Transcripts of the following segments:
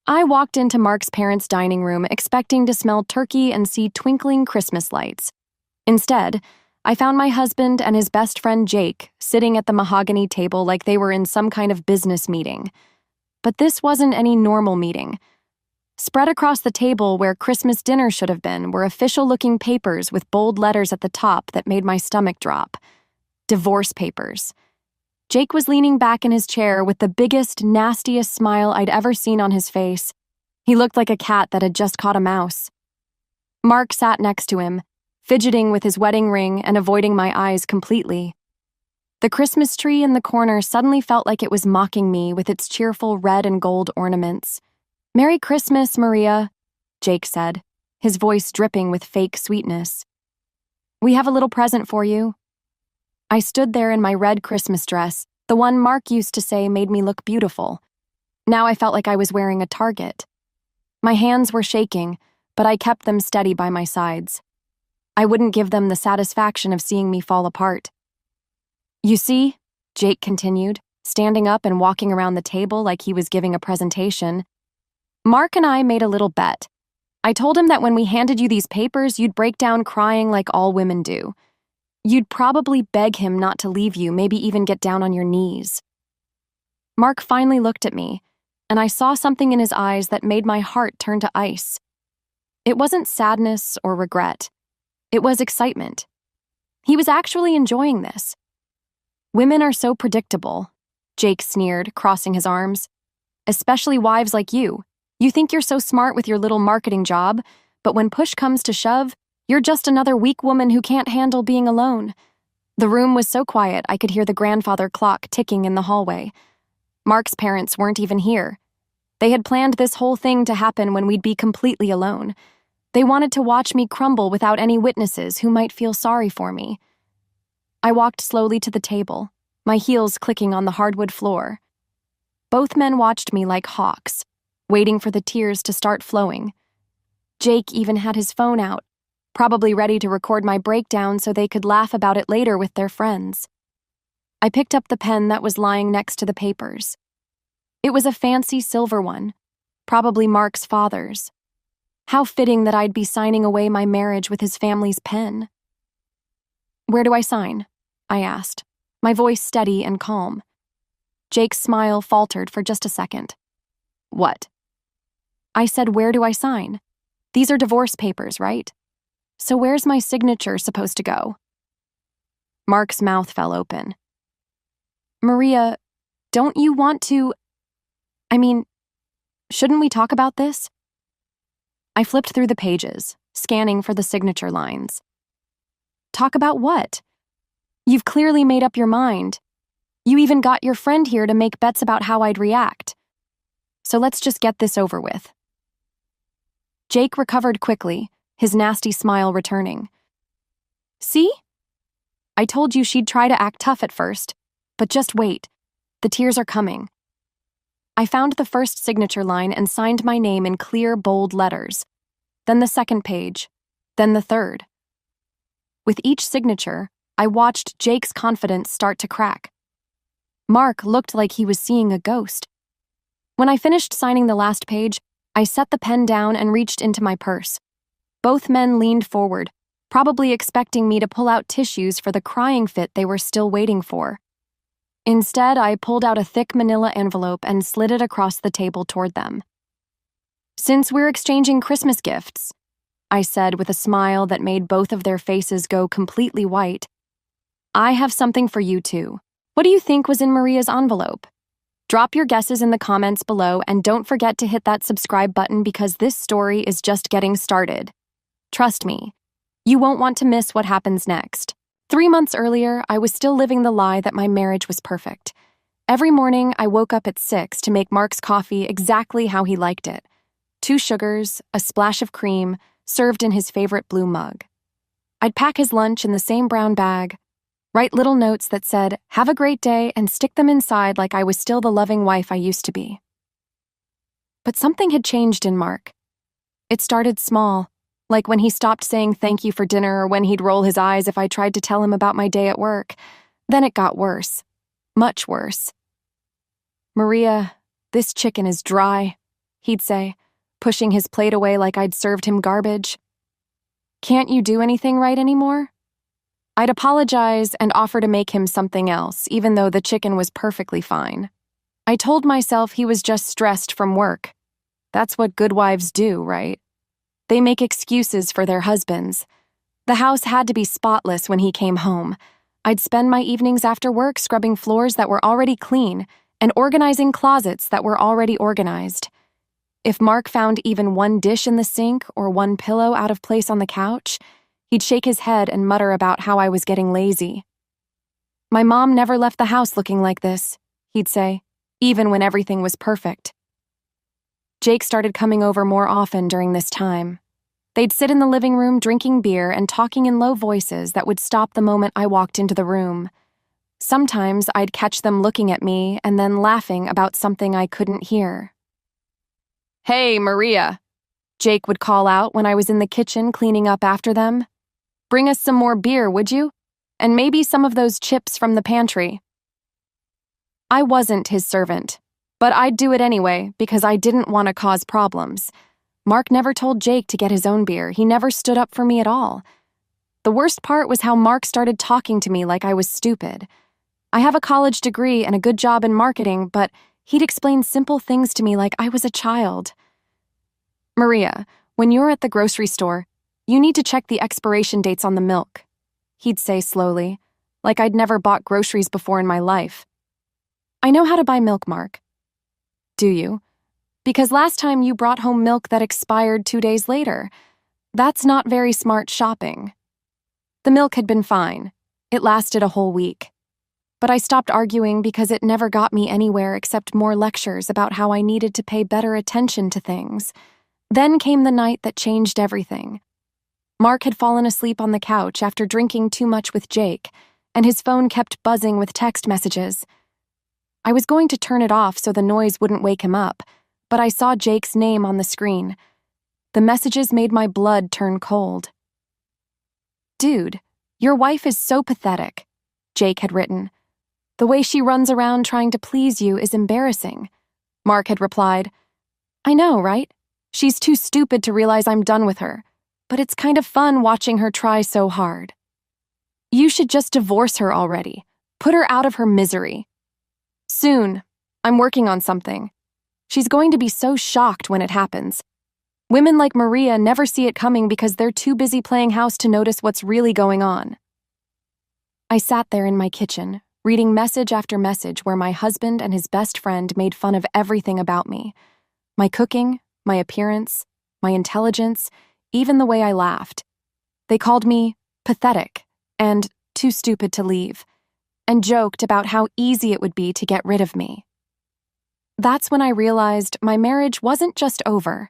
I walked into Mark's parents' dining room expecting to smell turkey and see twinkling Christmas lights. Instead, I found my husband and his best friend Jake sitting at the mahogany table like they were in some kind of business meeting. But this wasn't any normal meeting. Spread across the table where Christmas dinner should have been were official-looking papers with bold letters at the top that made my stomach drop. Divorce papers. Jake was leaning back in his chair with the biggest, nastiest smile I'd ever seen on his face. He looked like a cat that had just caught a mouse. Mark sat next to him, fidgeting with his wedding ring and avoiding my eyes completely. The Christmas tree in the corner suddenly felt like it was mocking me with its cheerful red and gold ornaments. "Merry Christmas, Maria," Jake said, his voice dripping with fake sweetness. "We have a little present for you." I stood there in my red Christmas dress, the one Mark used to say made me look beautiful. Now I felt like I was wearing a target. My hands were shaking, but I kept them steady by my sides. I wouldn't give them the satisfaction of seeing me fall apart. "You see," Jake continued, standing up and walking around the table like he was giving a presentation, "Mark and I made a little bet. I told him that when we handed you these papers, you'd break down crying like all women do. You'd probably beg him not to leave you, maybe even get down on your knees." Mark finally looked at me, and I saw something in his eyes that made my heart turn to ice. It wasn't sadness or regret. It was excitement. He was actually enjoying this. "Women are so predictable," Jake sneered, crossing his arms. "Especially wives like you. You think you're so smart with your little marketing job, but when push comes to shove, you're just another weak woman who can't handle being alone." The room was so quiet I could hear the grandfather clock ticking in the hallway. Mark's parents weren't even here. They had planned this whole thing to happen when we'd be completely alone. They wanted to watch me crumble without any witnesses who might feel sorry for me. I walked slowly to the table, my heels clicking on the hardwood floor. Both men watched me like hawks, waiting for the tears to start flowing. Jake even had his phone out, probably ready to record my breakdown so they could laugh about it later with their friends. I picked up the pen that was lying next to the papers. It was a fancy silver one, probably Mark's father's. How fitting that I'd be signing away my marriage with his family's pen. "Where do I sign?" I asked, my voice steady and calm. Jake's smile faltered for just a second. "What?" I said, "Where do I sign? These are divorce papers, right? So where's my signature supposed to go?" Mark's mouth fell open. "Maria, don't you want to... shouldn't we talk about this?" I flipped through the pages, scanning for the signature lines. "Talk about what? You've clearly made up your mind. You even got your friend here to make bets about how I'd react. So let's just get this over with." Jake recovered quickly, his nasty smile returning. "See? I told you she'd try to act tough at first, but just wait. The tears are coming." I found the first signature line and signed my name in clear, bold letters. Then the second page. Then the third. With each signature, I watched Jake's confidence start to crack. Mark looked like he was seeing a ghost. When I finished signing the last page, I set the pen down and reached into my purse. Both men leaned forward, probably expecting me to pull out tissues for the crying fit they were still waiting for. Instead, I pulled out a thick manila envelope and slid it across the table toward them. "Since we're exchanging Christmas gifts," I said with a smile that made both of their faces go completely white, "I have something for you too. What do you think was in Maria's envelope? Drop your guesses in the comments below and don't forget to hit that subscribe button because this story is just getting started. Trust me, you won't want to miss what happens next." 3 months earlier, I was still living the lie that my marriage was perfect. Every morning, I woke up at 6 to make Mark's coffee exactly how he liked it. 2 sugars, a splash of cream, served in his favorite blue mug. I'd pack his lunch in the same brown bag, write little notes that said, "Have a great day," and stick them inside like I was still the loving wife I used to be. But something had changed in Mark. It started small, like when he stopped saying thank you for dinner or when he'd roll his eyes if I tried to tell him about my day at work. Then it got worse. Much worse. "Maria, this chicken is dry," he'd say, pushing his plate away like I'd served him garbage. Can't you do anything right anymore? I'd apologize and offer to make him something else, even though the chicken was perfectly fine. I told myself he was just stressed from work. That's what good wives do, right? They make excuses for their husbands. The house had to be spotless when he came home. I'd spend my evenings after work scrubbing floors that were already clean and organizing closets that were already organized. If Mark found even one dish in the sink or one pillow out of place on the couch, he'd shake his head and mutter about how I was getting lazy. My mom never left the house looking like this, he'd say, even when everything was perfect. Jake started coming over more often during this time. They'd sit in the living room drinking beer and talking in low voices that would stop the moment I walked into the room. Sometimes I'd catch them looking at me and then laughing about something I couldn't hear. "Hey, Maria," Jake would call out when I was in the kitchen cleaning up after them. "Bring us some more beer, would you? And maybe some of those chips from the pantry." I wasn't his servant, but I'd do it anyway because I didn't want to cause problems. Mark never told Jake to get his own beer. He never stood up for me at all. The worst part was how Mark started talking to me like I was stupid. I have a college degree and a good job in marketing, but he'd explain simple things to me like I was a child. "Maria, when you're at the grocery store, you need to check the expiration dates on the milk," he'd say slowly, like I'd never bought groceries before in my life. "I know how to buy milk, Mark." "Do you? Because last time you brought home milk that expired 2 days later. That's not very smart shopping." The milk had been fine. It lasted a whole week. But I stopped arguing because it never got me anywhere except more lectures about how I needed to pay better attention to things. Then came the night that changed everything. Mark had fallen asleep on the couch after drinking too much with Jake, and his phone kept buzzing with text messages. I was going to turn it off so the noise wouldn't wake him up, but I saw Jake's name on the screen. The messages made my blood turn cold. "Dude, your wife is so pathetic," Jake had written. "The way she runs around trying to please you is embarrassing." Mark had replied, "I know, right? She's too stupid to realize I'm done with her, but it's kind of fun watching her try so hard. You should just divorce her already. Put her out of her misery. Soon, I'm working on something. She's going to be so shocked when it happens. Women like Maria never see it coming because they're too busy playing house to notice what's really going on." I sat there in my kitchen, reading message after message where my husband and his best friend made fun of everything about me. My cooking, my appearance, my intelligence, even the way I laughed. They called me pathetic and too stupid to leave, and joked about how easy it would be to get rid of me. That's when I realized my marriage wasn't just over.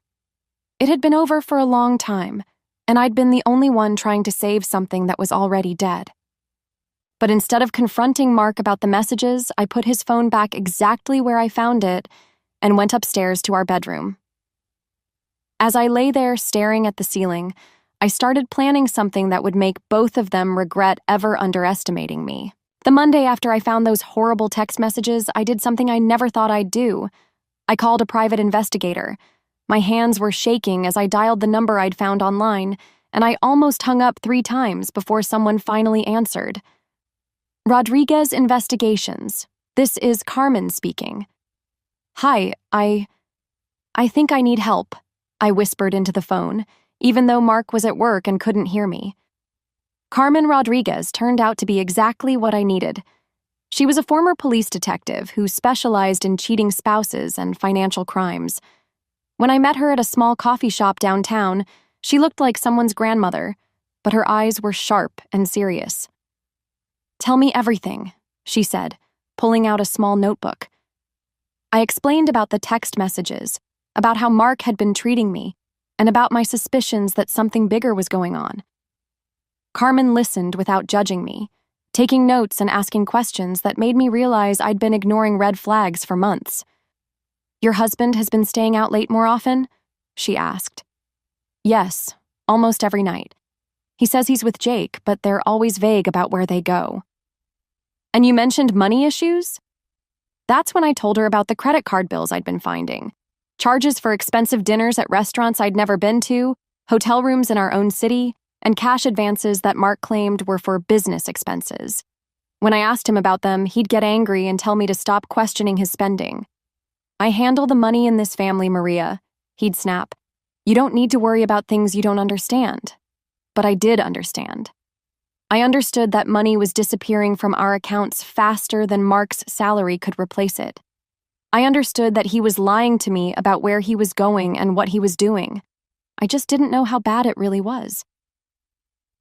It had been over for a long time, and I'd been the only one trying to save something that was already dead. But instead of confronting Mark about the messages, I put his phone back exactly where I found it and went upstairs to our bedroom. As I lay there staring at the ceiling, I started planning something that would make both of them regret ever underestimating me. The Monday after I found those horrible text messages, I did something I never thought I'd do. I called a private investigator. My hands were shaking as I dialed the number I'd found online, and I almost hung up 3 times before someone finally answered. "Rodriguez Investigations. This is Carmen speaking." "Hi, I think I need help," I whispered into the phone, even though Mark was at work and couldn't hear me. Carmen Rodriguez turned out to be exactly what I needed. She was a former police detective who specialized in cheating spouses and financial crimes. When I met her at a small coffee shop downtown, she looked like someone's grandmother, but her eyes were sharp and serious. "Tell me everything," she said, pulling out a small notebook. I explained about the text messages, about how Mark had been treating me, and about my suspicions that something bigger was going on. Carmen listened without judging me, taking notes and asking questions that made me realize I'd been ignoring red flags for months. "Your husband has been staying out late more often?" she asked. "Yes, almost every night. He says he's with Jake, but they're always vague about where they go." "And you mentioned money issues?" That's when I told her about the credit card bills I'd been finding. Charges for expensive dinners at restaurants I'd never been to, hotel rooms in our own city, and cash advances that Mark claimed were for business expenses. When I asked him about them, he'd get angry and tell me to stop questioning his spending. "I handle the money in this family, Maria," he'd snap. "You don't need to worry about things you don't understand." But I did understand. I understood that money was disappearing from our accounts faster than Mark's salary could replace it. I understood that he was lying to me about where he was going and what he was doing. I just didn't know how bad it really was.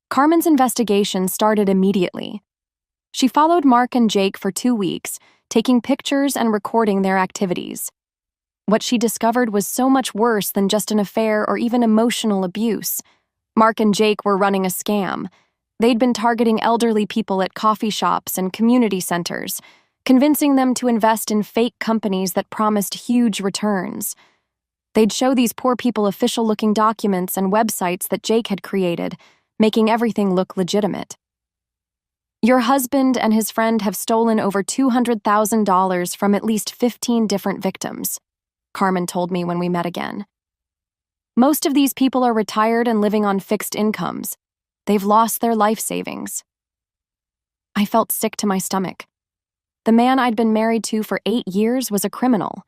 Carmen's investigation started immediately. She followed Mark and Jake for 2 weeks, taking pictures and recording their activities. What she discovered was so much worse than just an affair or even emotional abuse. Mark and Jake were running a scam. They'd been targeting elderly people at coffee shops and community centers, convincing them to invest in fake companies that promised huge returns. They'd show these poor people official-looking documents and websites that Jake had created, making everything look legitimate. "Your husband and his friend have stolen over $200,000 from at least 15 different victims," Carmen told me when we met again. "Most of these people are retired and living on fixed incomes. They've lost their life savings." I felt sick to my stomach. The man I'd been married to for 8 years was a criminal.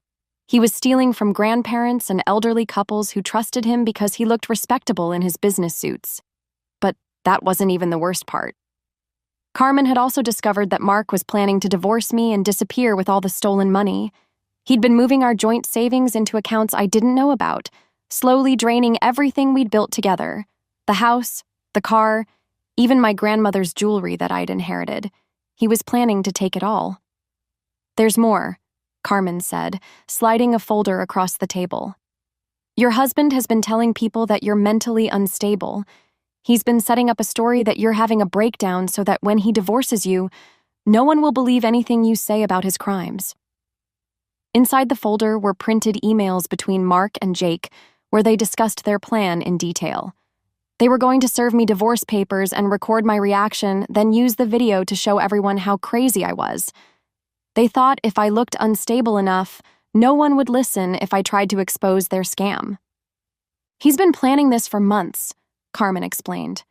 He was stealing from grandparents and elderly couples who trusted him because he looked respectable in his business suits. But that wasn't even the worst part. Carmen had also discovered that Mark was planning to divorce me and disappear with all the stolen money. He'd been moving our joint savings into accounts I didn't know about, slowly draining everything we'd built together: the house, the car, even my grandmother's jewelry that I'd inherited. He was planning to take it all. "There's more," Carmen said, sliding a folder across the table. "Your husband has been telling people that you're mentally unstable. He's been setting up a story that you're having a breakdown so that when he divorces you, no one will believe anything you say about his crimes." Inside the folder were printed emails between Mark and Jake, where they discussed their plan in detail. They were going to serve me divorce papers and record my reaction, then use the video to show everyone how crazy I was. They thought if I looked unstable enough, no one would listen if I tried to expose their scam. "He's been planning this for months," Carmen explained.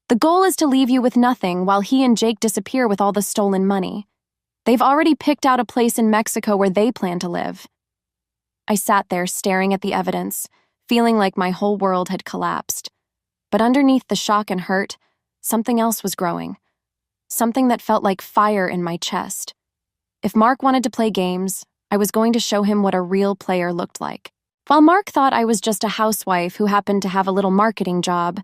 "The goal is to leave you with nothing while he and Jake disappear with all the stolen money. They've already picked out a place in Mexico where they plan to live." I sat there staring at the evidence, feeling like my whole world had collapsed. But underneath the shock and hurt, something else was growing. Something that felt like fire in my chest. If Mark wanted to play games, I was going to show him what a real player looked like. While Mark thought I was just a housewife who happened to have a little marketing job,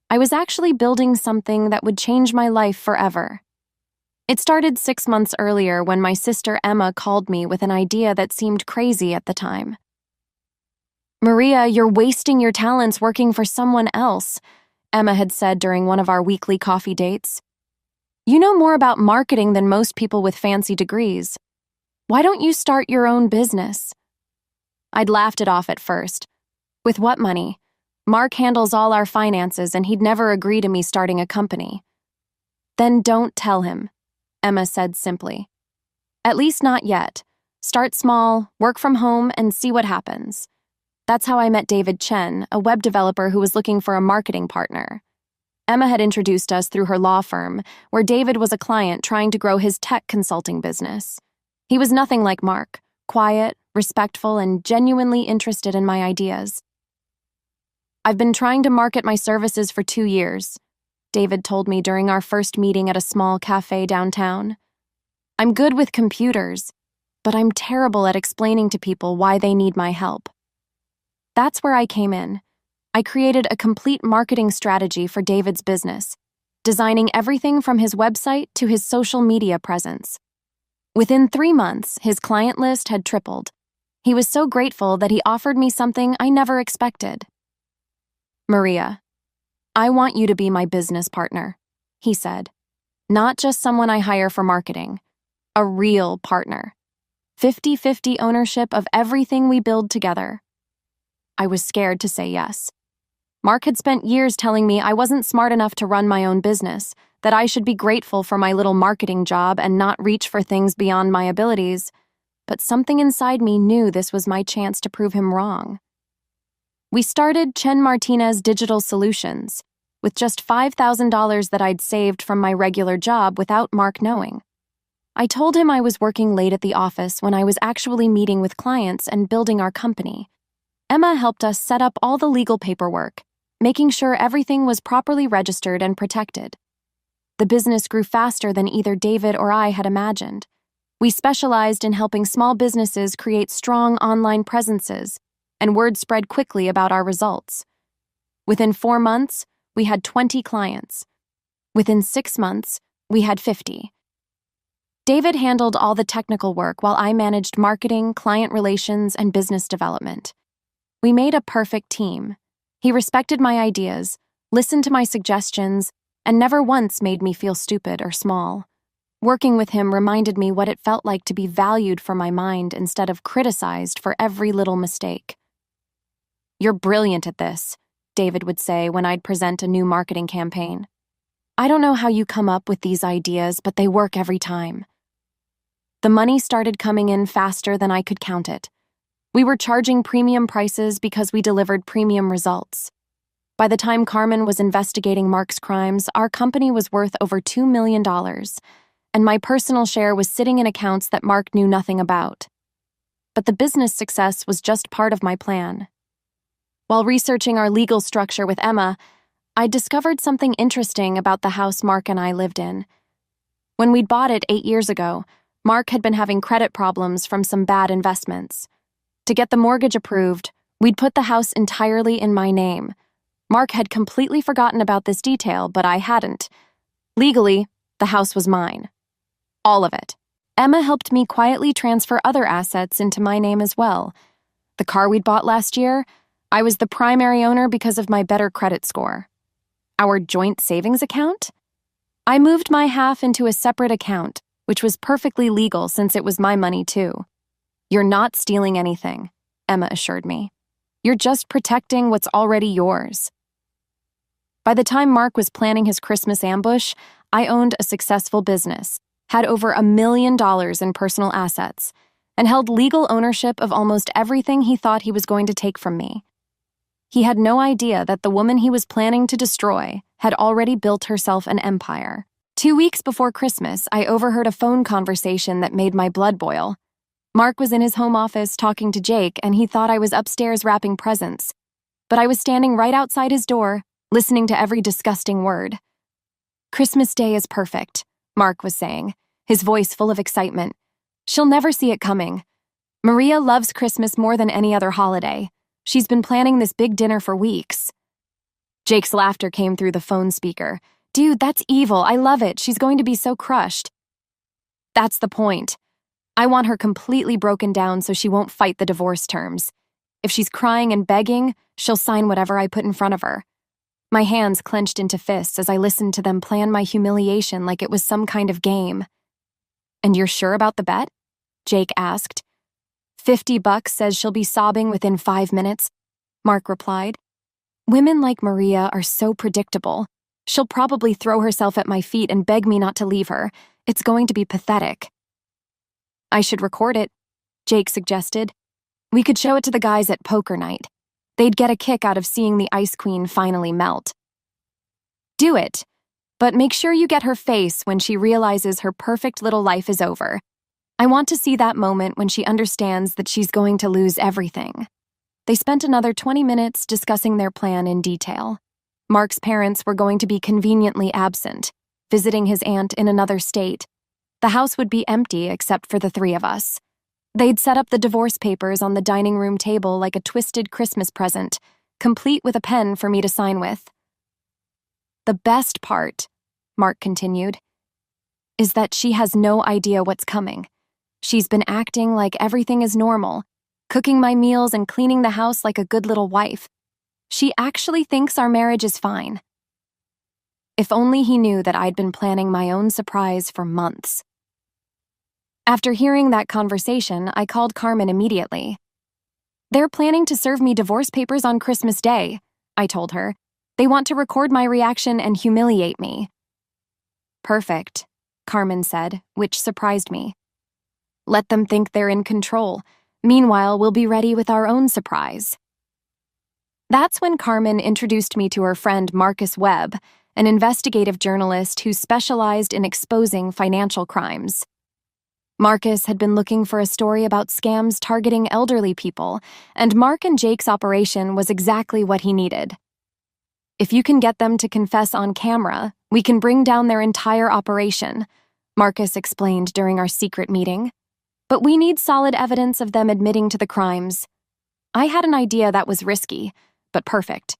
I was actually building something that would change my life forever. It started 6 months earlier when my sister Emma called me with an idea that seemed crazy at the time. "Maria, you're wasting your talents working for someone else," Emma had said during one of our weekly coffee dates. "You know more about marketing than most people with fancy degrees. Why don't you start your own business?" I'd laughed it off at first. With what money? Mark handles all our finances and he'd never agree to me starting a company. "Then don't tell him," Emma said simply. "At least not yet. Start small, work from home, and see what happens." That's how I met David Chen, a web developer who was looking for a marketing partner. Emma had introduced us through her law firm, where David was a client trying to grow his tech consulting business. He was nothing like Mark, quiet, respectful, and genuinely interested in my ideas. "I've been trying to market my services for 2 years," David told me during our first meeting at a small cafe downtown. "I'm good with computers, but I'm terrible at explaining to people why they need my help." That's where I came in. I created a complete marketing strategy for David's business, designing everything from his website to his social media presence. Within 3 months, his client list had tripled. He was so grateful that he offered me something I never expected. "Maria, I want you to be my business partner," he said. "Not just someone I hire for marketing. A real partner. 50-50 ownership of everything we build together." I was scared to say yes. Mark had spent years telling me I wasn't smart enough to run my own business, that I should be grateful for my little marketing job and not reach for things beyond my abilities. but something inside me knew this was my chance to prove him wrong. We started Chen Martinez Digital Solutions with just $5,000 that I'd saved from my regular job without Mark knowing. I told him I was working late at the office when I was actually meeting with clients and building our company. Emma helped us set up all the legal paperwork, making sure everything was properly registered and protected. The business grew faster than either David or I had imagined. We specialized in helping small businesses create strong online presences, and word spread quickly about our results. Within 4 months, we had 20 clients. Within 6 months, we had 50. David handled all the technical work while I managed marketing, client relations, and business development. We made a perfect team. He respected my ideas, listened to my suggestions, and never once made me feel stupid or small. Working with him reminded me what it felt like to be valued for my mind instead of criticized for every little mistake. "You're brilliant at this," David would say when I'd present a new marketing campaign. "I don't know how you come up with these ideas, but they work every time." The money started coming in faster than I could count it. We were charging premium prices because we delivered premium results. By the time Carmen was investigating Mark's crimes, our company was worth over $2 million, and my personal share was sitting in accounts that Mark knew nothing about. But the business success was just part of my plan. While researching our legal structure with Emma, I discovered something interesting about the house Mark and I lived in. When we'd bought it 8 years ago, Mark had been having credit problems from some bad investments. To get the mortgage approved, we'd put the house entirely in my name. Mark had completely forgotten about this detail, but I hadn't. Legally, the house was mine. All of it. Emma helped me quietly transfer other assets into my name as well. The car we'd bought last year, I was the primary owner because of my better credit score. Our joint savings account? I moved my half into a separate account, which was perfectly legal since it was my money too. "You're not stealing anything," Emma assured me. "You're just protecting what's already yours." By the time Mark was planning his Christmas ambush, I owned a successful business, had over $1 million in personal assets, and held legal ownership of almost everything he thought he was going to take from me. He had no idea that the woman he was planning to destroy had already built herself an empire. 2 weeks before Christmas, I overheard a phone conversation that made my blood boil. Mark was in his home office talking to Jake, and he thought I was upstairs wrapping presents. But I was standing right outside his door, listening to every disgusting word. "Christmas Day is perfect," Mark was saying, his voice full of excitement. "She'll never see it coming. Maria loves Christmas more than any other holiday. She's been planning this big dinner for weeks." Jake's laughter came through the phone speaker. "Dude, that's evil. I love it. She's going to be so crushed." "That's the point. I want her completely broken down so she won't fight the divorce terms. If she's crying and begging, she'll sign whatever I put in front of her." My hands clenched into fists as I listened to them plan my humiliation like it was some kind of game. "And you're sure about the bet?" Jake asked. $50 says she'll be sobbing within 5 minutes, Mark replied. "Women like Maria are so predictable. She'll probably throw herself at my feet and beg me not to leave her. It's going to be pathetic." "I should record it," Jake suggested. "We could show it to the guys at poker night. They'd get a kick out of seeing the Ice Queen finally melt." "Do it, but make sure you get her face when she realizes her perfect little life is over. I want to see that moment when she understands that she's going to lose everything." They spent another 20 minutes discussing their plan in detail. Mark's parents were going to be conveniently absent, visiting his aunt in another state. The house would be empty except for the 3 of us. They'd set up the divorce papers on the dining room table like a twisted Christmas present, complete with a pen for me to sign with. "The best part," Mark continued, "is that she has no idea what's coming. She's been acting like everything is normal, cooking my meals and cleaning the house like a good little wife. She actually thinks our marriage is fine." If only he knew that I'd been planning my own surprise for months. After hearing that conversation, I called Carmen immediately. "They're planning to serve me divorce papers on Christmas Day," I told her. "They want to record my reaction and humiliate me." "Perfect," Carmen said, which surprised me. Let them think they're in control. Meanwhile, we'll be ready with our own surprise. That's when Carmen introduced me to her friend Marcus Webb, an investigative journalist who specialized in exposing financial crimes. Marcus had been looking for a story about scams targeting elderly people, and Mark and Jake's operation was exactly what he needed. If you can get them to confess on camera, we can bring down their entire operation, Marcus explained during our secret meeting. But we need solid evidence of them admitting to the crimes. I had an idea that was risky, but perfect.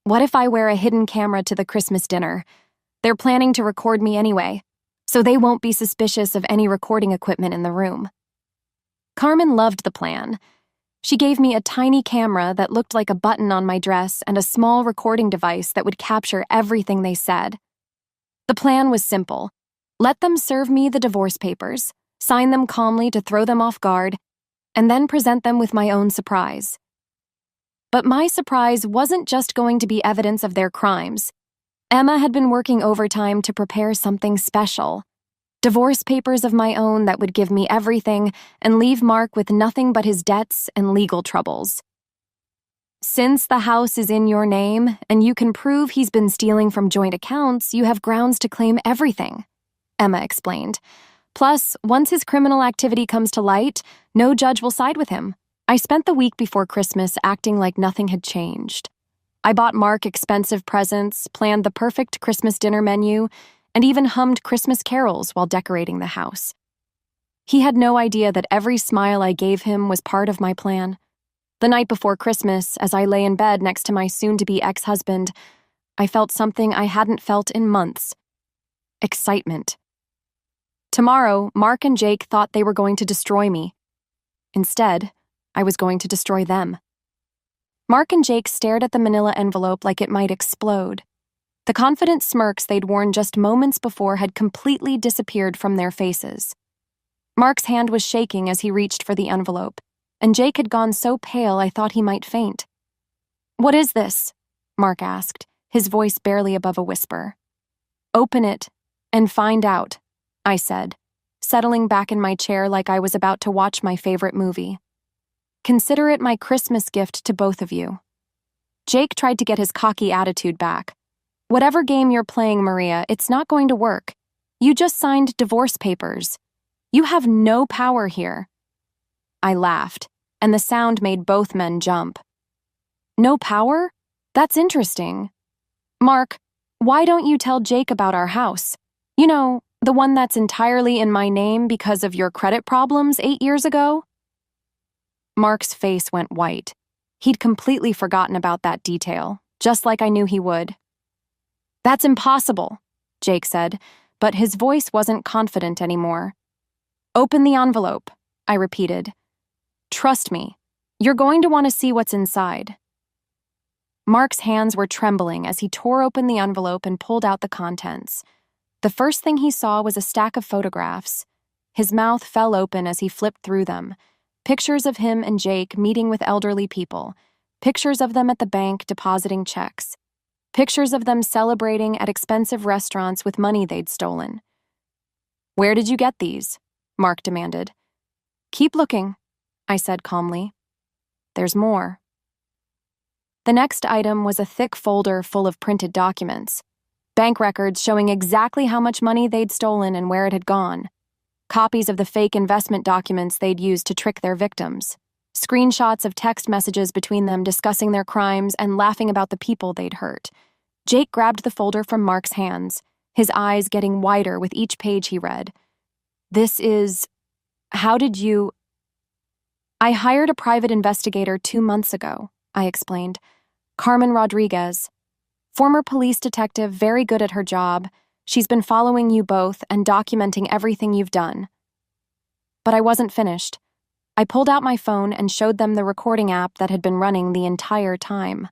What if I wear a hidden camera to the Christmas dinner? They're planning to record me anyway, so they won't be suspicious of any recording equipment in the room. Carmen loved the plan. She gave me a tiny camera that looked like a button on my dress and a small recording device that would capture everything they said. The plan was simple. Let them serve me the divorce papers, sign them calmly to throw them off guard, and then present them with my own surprise. But my surprise wasn't just going to be evidence of their crimes. Emma had been working overtime to prepare something special. Divorce papers of my own that would give me everything and leave Mark with nothing but his debts and legal troubles. Since the house is in your name and you can prove he's been stealing from joint accounts, you have grounds to claim everything, Emma explained. Plus, once his criminal activity comes to light, no judge will side with him. I spent the week before Christmas acting like nothing had changed. I bought Mark expensive presents, planned the perfect Christmas dinner menu, and even hummed Christmas carols while decorating the house. He had no idea that every smile I gave him was part of my plan. The night before Christmas, as I lay in bed next to my soon-to-be ex-husband, I felt something I hadn't felt in months. Excitement. Tomorrow, Mark and Jake thought they were going to destroy me. Instead, I was going to destroy them. Mark and Jake stared at the manila envelope like it might explode. The confident smirks they'd worn just moments before had completely disappeared from their faces. Mark's hand was shaking as he reached for the envelope, and Jake had gone so pale I thought he might faint. "What is this?" Mark asked, his voice barely above a whisper. "Open it and find out," I said, settling back in my chair like I was about to watch my favorite movie. "Consider it my Christmas gift to both of you." Jake tried to get his cocky attitude back. "Whatever game you're playing, Maria, it's not going to work. You just signed divorce papers. You have no power here." I laughed, and the sound made both men jump. "No power? That's interesting. Mark, why don't you tell Jake about our house? You know, the one that's entirely in my name because of your credit problems 8 years ago?" Mark's face went white. He'd completely forgotten about that detail, just like I knew he would. "That's impossible," Jake said, but his voice wasn't confident anymore. "Open the envelope," I repeated. "Trust me, you're going to want to see what's inside." Mark's hands were trembling as he tore open the envelope and pulled out the contents. The first thing he saw was a stack of photographs. His mouth fell open as he flipped through them. Pictures of him and Jake meeting with elderly people. Pictures of them at the bank depositing checks. Pictures of them celebrating at expensive restaurants with money they'd stolen. "Where did you get these?" Mark demanded. "Keep looking," I said calmly. "There's more." The next item was a thick folder full of printed documents. Bank records showing exactly how much money they'd stolen and where it had gone. Copies of the fake investment documents they'd used to trick their victims. Screenshots of text messages between them discussing their crimes and laughing about the people they'd hurt. Jake grabbed the folder from Mark's hands, his eyes getting wider with each page he read. "This is... How did you..." "I hired a private investigator 2 months ago," I explained. "Carmen Rodriguez. Former police detective, very good at her job. She's been following you both and documenting everything you've done." But I wasn't finished. I pulled out my phone and showed them the recording app that had been running the entire time.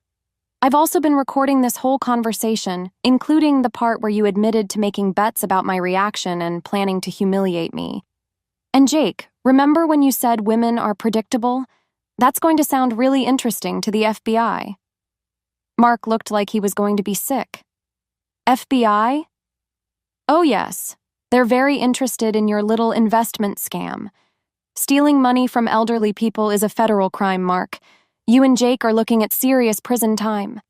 "I've also been recording this whole conversation, including the part where you admitted to making bets about my reaction and planning to humiliate me. And Jake, remember when you said women are predictable? That's going to sound really interesting to the FBI." Mark looked like he was going to be sick. "FBI? Oh, yes. They're very interested in your little investment scam. Stealing money from elderly people is a federal crime, Mark. You and Jake are looking at serious prison time.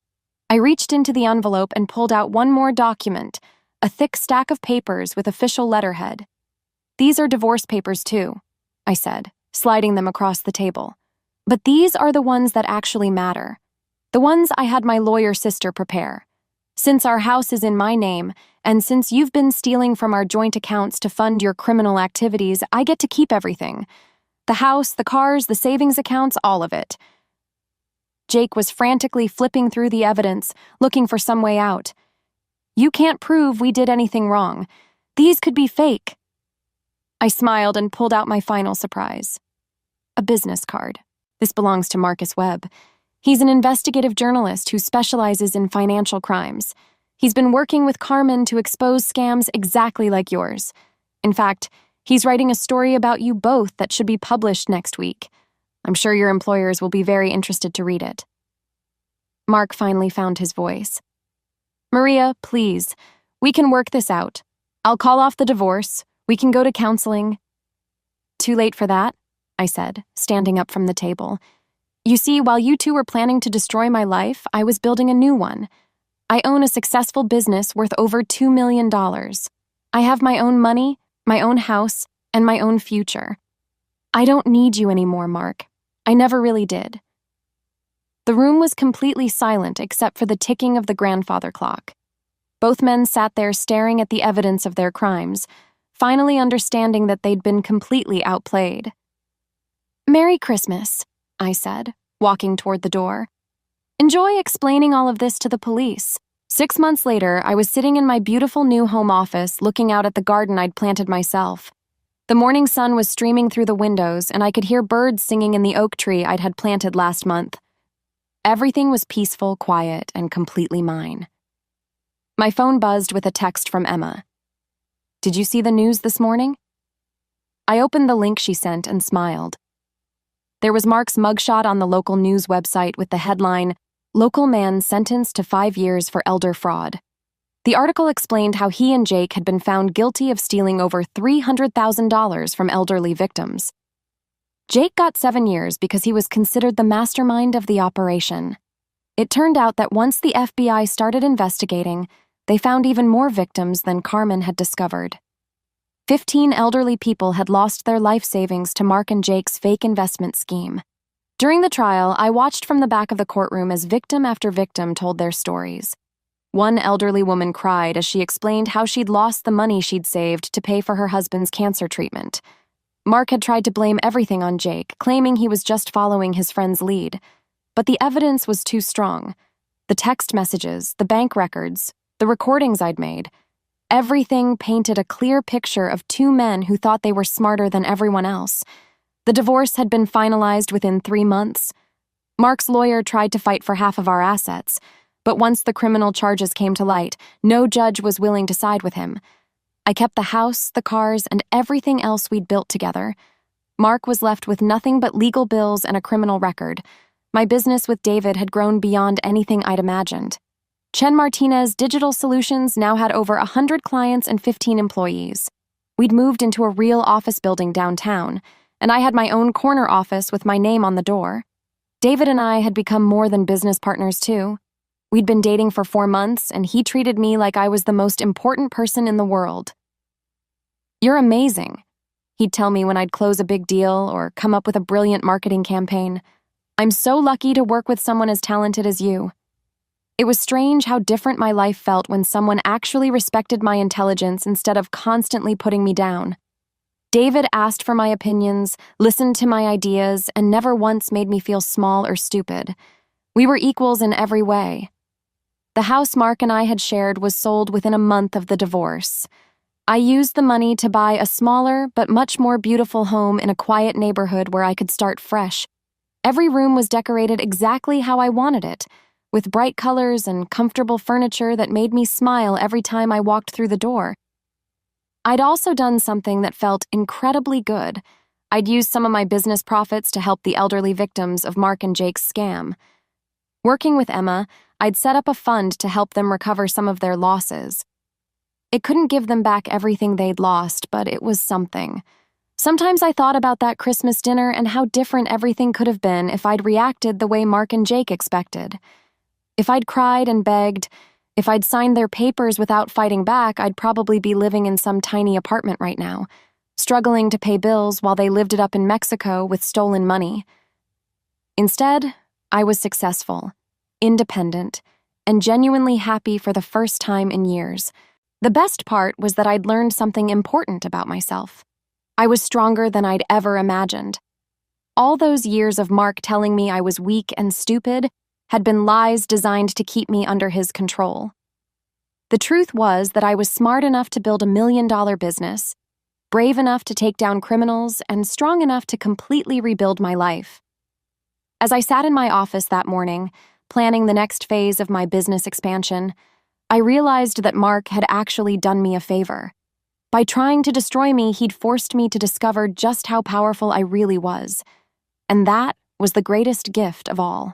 I reached into the envelope and pulled out one more document, a thick stack of papers with official letterhead. These are divorce papers, too, I said, sliding them across the table. But these are the ones that actually matter. The ones I had my lawyer sister prepare. Since our house is in my name, and since you've been stealing from our joint accounts to fund your criminal activities, I get to keep everything. The house, the cars, the savings accounts, all of it. Jake was frantically flipping through the evidence, looking for some way out. You can't prove we did anything wrong. These could be fake. I smiled and pulled out my final surprise. A business card. This belongs to Marcus Webb. He's an investigative journalist who specializes in financial crimes. He's been working with Carmen to expose scams exactly like yours. In fact, he's writing a story about you both that should be published next week. I'm sure your employers will be very interested to read it. Mark finally found his voice. Maria, please, we can work this out. I'll call off the divorce. We can go to counseling. Too late for that, I said, standing up from the table. You see, while you two were planning to destroy my life, I was building a new one. I own a successful business worth over $2 million. I have my own money, my own house, and my own future. I don't need you anymore, Mark. I never really did. The room was completely silent except for the ticking of the grandfather clock. Both men sat there staring at the evidence of their crimes, finally understanding that they'd been completely outplayed. Merry Christmas, I said, walking toward the door. Enjoy explaining all of this to the police. 6 months later, I was sitting in my beautiful new home office looking out at the garden I'd planted myself. The morning sun was streaming through the windows, and I could hear birds singing in the oak tree I'd had planted last month. Everything was peaceful, quiet, and completely mine. My phone buzzed with a text from Emma. Did you see the news this morning? I opened the link she sent and smiled. There was Mark's mugshot on the local news website with the headline, Local Man Sentenced to 5 Years for Elder Fraud. The article explained how he and Jake had been found guilty of stealing over $300,000 from elderly victims. Jake got 7 years because he was considered the mastermind of the operation. It turned out that once the FBI started investigating, they found even more victims than Carmen had discovered. 15 elderly people had lost their life savings to Mark and Jake's fake investment scheme. During the trial, I watched from the back of the courtroom as victim after victim told their stories. One elderly woman cried as she explained how she'd lost the money she'd saved to pay for her husband's cancer treatment. Mark had tried to blame everything on Jake, claiming he was just following his friend's lead. But the evidence was too strong. The text messages, the bank records, the recordings I'd made. Everything painted a clear picture of two men who thought they were smarter than everyone else. The divorce had been finalized within 3 months. Mark's lawyer tried to fight for half of our assets, but once the criminal charges came to light, no judge was willing to side with him. I kept the house, the cars, and everything else we'd built together. Mark was left with nothing but legal bills and a criminal record. My business with David had grown beyond anything I'd imagined. Chen Martinez Digital Solutions now had over 100 clients and 15 employees. We'd moved into a real office building downtown, and I had my own corner office with my name on the door. David and I had become more than business partners, too. We'd been dating for 4 months, and he treated me like I was the most important person in the world. You're amazing, he'd tell me when I'd close a big deal or come up with a brilliant marketing campaign. I'm so lucky to work with someone as talented as you. It was strange how different my life felt when someone actually respected my intelligence instead of constantly putting me down. David asked for my opinions, listened to my ideas, and never once made me feel small or stupid. We were equals in every way. The house Mark and I had shared was sold within a month of the divorce. I used the money to buy a smaller but much more beautiful home in a quiet neighborhood where I could start fresh. Every room was decorated exactly how I wanted it, with bright colors and comfortable furniture that made me smile every time I walked through the door. I'd also done something that felt incredibly good. I'd used some of my business profits to help the elderly victims of Mark and Jake's scam. Working with Emma, I'd set up a fund to help them recover some of their losses. It couldn't give them back everything they'd lost, but it was something. Sometimes I thought about that Christmas dinner and how different everything could have been if I'd reacted the way Mark and Jake expected. If I'd cried and begged, if I'd signed their papers without fighting back, I'd probably be living in some tiny apartment right now, struggling to pay bills while they lived it up in Mexico with stolen money. Instead, I was successful, independent, and genuinely happy for the first time in years. The best part was that I'd learned something important about myself. I was stronger than I'd ever imagined. All those years of Mark telling me I was weak and stupid had been lies designed to keep me under his control. The truth was that I was smart enough to build $1 million business, brave enough to take down criminals, and strong enough to completely rebuild my life. As I sat in my office that morning, planning the next phase of my business expansion, I realized that Mark had actually done me a favor. By trying to destroy me, he'd forced me to discover just how powerful I really was. And that was the greatest gift of all.